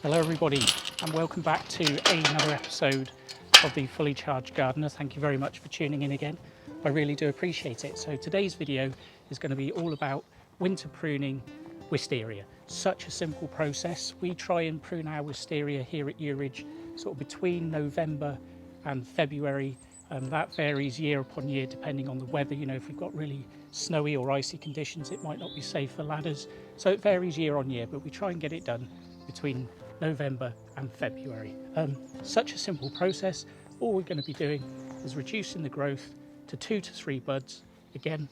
Hello everybody and welcome back to another episode of the Fully Charged Gardener. Thank you very much for tuning in again. I really do appreciate it. So today's video is going to be all about winter pruning wisteria. Such a simple process. We try and prune our wisteria here at Ridge sort of between November and February. That varies year upon year depending on the weather. You know, if we've got really snowy or icy conditions, it might not be safe for ladders. So it varies year on year, but we try and get it done between November and February. Such a simple process. All we're going to be doing is reducing the growth to 2 to 3 buds. Again,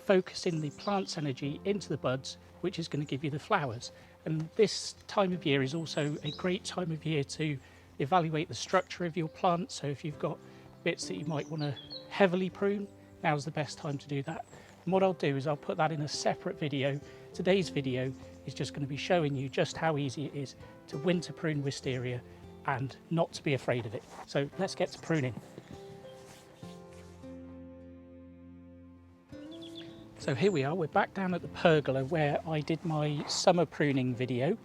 focusing the plant's energy into the buds, which is going to give you the flowers. And this time of year is also a great time of year to evaluate the structure of your plant. So if you've got bits that you might want to heavily prune, now's the best time to do that. And what I'll do is I'll put that in a separate video. Today's video is just going to be showing you just how easy it is to winter prune wisteria and not to be afraid of it. So let's get to pruning. So here we are, we're back down at the pergola where I did my summer pruning video.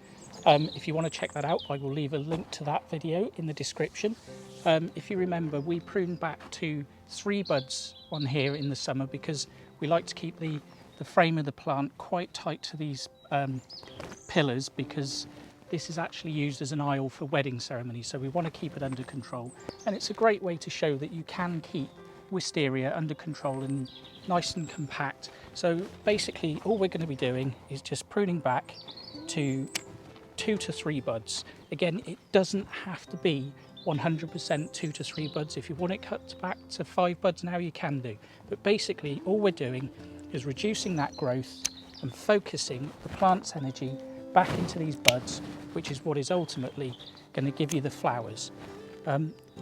If you want to check that out, I will leave a link to that video in the description. If you remember, we pruned back to 3 buds on here in the summer because we like to keep the frame of the plant quite tight to these pillars, because this is actually used as an aisle for wedding ceremonies, so we want to keep it under control. And it's a great way to show that you can keep wisteria under control and nice and compact. So basically all we're going to be doing is just pruning back to 2 to 3 buds. Again, it doesn't have to be 100% 2 to 3 buds. If you want it cut back to 5 buds now, you can do. But basically all we're doing is reducing that growth and focusing the plant's energy back into these buds, which is what is ultimately going to give you the flowers.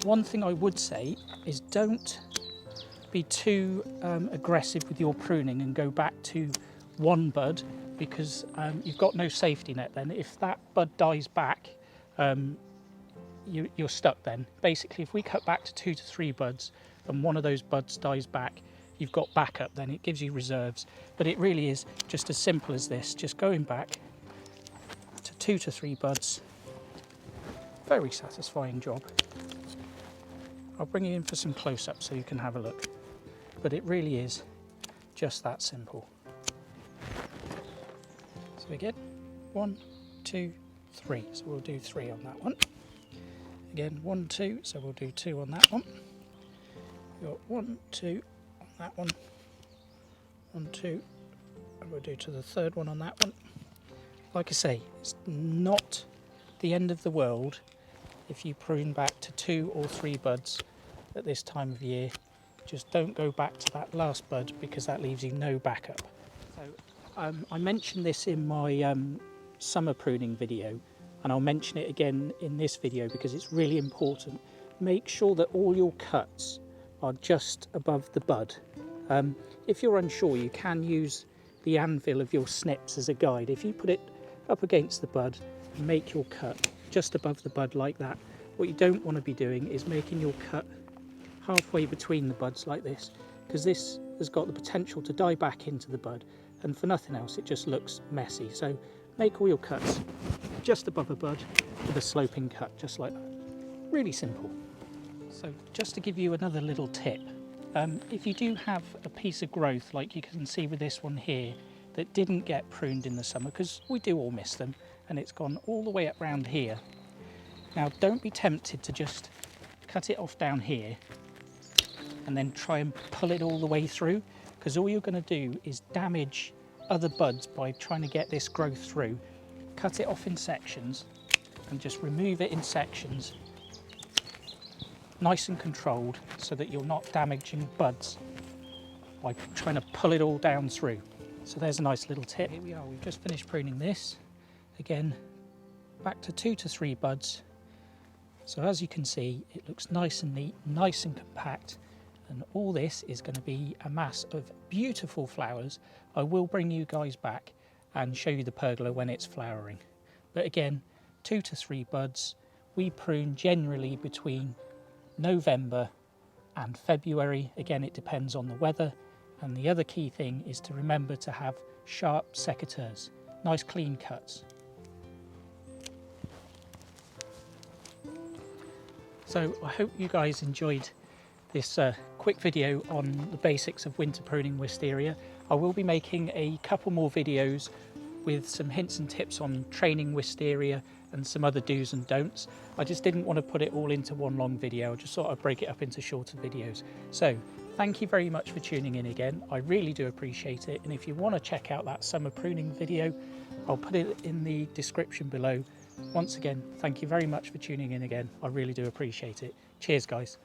One thing I would say is don't be too aggressive with your pruning and go back to 1 bud, because you've got no safety net then. If that bud dies back, you're stuck then. Basically, if we cut back to 2 to 3 buds and one of those buds dies back, you've got backup then. It gives you reserves. But it really is just as simple as this, just going back to 2 to 3 buds. Very satisfying job. I'll bring you in for some close-ups so you can have a look. But it really is just that simple. So again, 1, 2, 3. So we'll do 3 on that one. Again, 1, 2. So we'll do 2 on that one. We've got 1, 2 on that one. 1, 2. And we'll do to the 3rd one on that one. Like I say, it's not the end of the world if you prune back to 2 or 3 buds at this time of year. Just don't go back to that last bud, because that leaves you no backup. So I mentioned this in my summer pruning video, and I'll mention it again in this video because it's really important. Make sure that all your cuts are just above the bud. If you're unsure, you can use the anvil of your snips as a guide. If you put it up against the bud and make your cut just above the bud like that, what you don't want to be doing is making your cut halfway between the buds like this, because this has got the potential to die back into the bud, and for nothing else it just looks messy. So make all your cuts just above a bud with a sloping cut, just like that. Really simple. So just to give you another little tip, if you do have a piece of growth like you can see with this one here that didn't get pruned in the summer, because we do all miss them, and it's gone all the way up round here. Now don't be tempted to just cut it off down here and then try and pull it all the way through, because all you're going to do is damage other buds by trying to get this growth through. Cut it off in sections and just remove it in sections, nice and controlled, so that you're not damaging buds by trying to pull it all down through. So there's a nice little tip. Here we are, we've just finished pruning this. Again, back to 2 to 3 buds. So as you can see, it looks nice and neat, nice and compact, and all this is going to be a mass of beautiful flowers. I will bring you guys back and show you the pergola when it's flowering. But again, 2 to 3 buds. We prune generally between November and February. Again, it depends on the weather. And the other key thing is to remember to have sharp secateurs, nice clean cuts. So I hope you guys enjoyed this quick video on the basics of winter pruning wisteria. I will be making a couple more videos with some hints and tips on training wisteria and some other do's and don'ts. I just didn't want to put it all into one long video. I just thought I'd break it up into shorter videos. So thank you very much for tuning in again. I really do appreciate it. And if you want to check out that summer pruning video, I'll put it in the description below. Once again, thank you very much for tuning in again. I really do appreciate it. Cheers, guys.